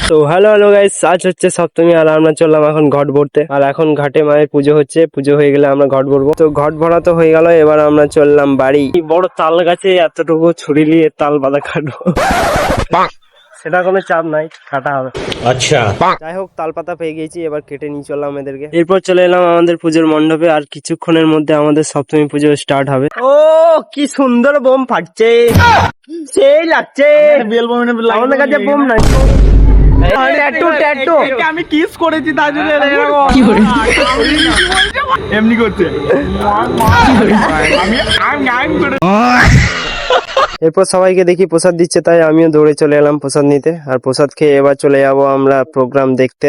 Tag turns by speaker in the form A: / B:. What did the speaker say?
A: তো hello guys, আজ হচ্ছে সপ্তমী আর আমরা চললাম এখন ঘট ভরতে। আর এখন ঘাটে মায়ের পুজো হচ্ছে, পুজো হয়ে গেলে আমরা ঘট ভরবো। তো ঘট ভরা তো হয়ে গেল, এবার আমরা চললাম বাড়ি। বড় তাল গাছে এতটুকু ছুরি নিয়ে তাল বাঁধা কাটবো, সেটা কোনো চাপ নাই, কাটা হবে। আচ্ছা, যাই হোক তাল পাতা পেয়ে গেছি, এবার কেটে নিয়ে চললাম এদেরকে। এরপর চলে এলাম আমাদের পুজোর মণ্ডপে, আর কিছুক্ষণের মধ্যে আমাদের সপ্তমী পুজো স্টার্ট হবে। ও কি সুন্দর বোম ফাটছে, সেই লাগছে। আমাদের কাছে বোম নাই,
B: আমি কিস করেছি তার জন্য এমনি করছে।
A: এরপর সবাইকে দেখি প্রসাদ দিচ্ছে, তাই আমিও দৌড়ে চলে এলাম প্রসাদ নিতে। আর প্রসাদ খেয়ে এবার চলে যাবো আমরা প্রোগ্রাম দেখতে।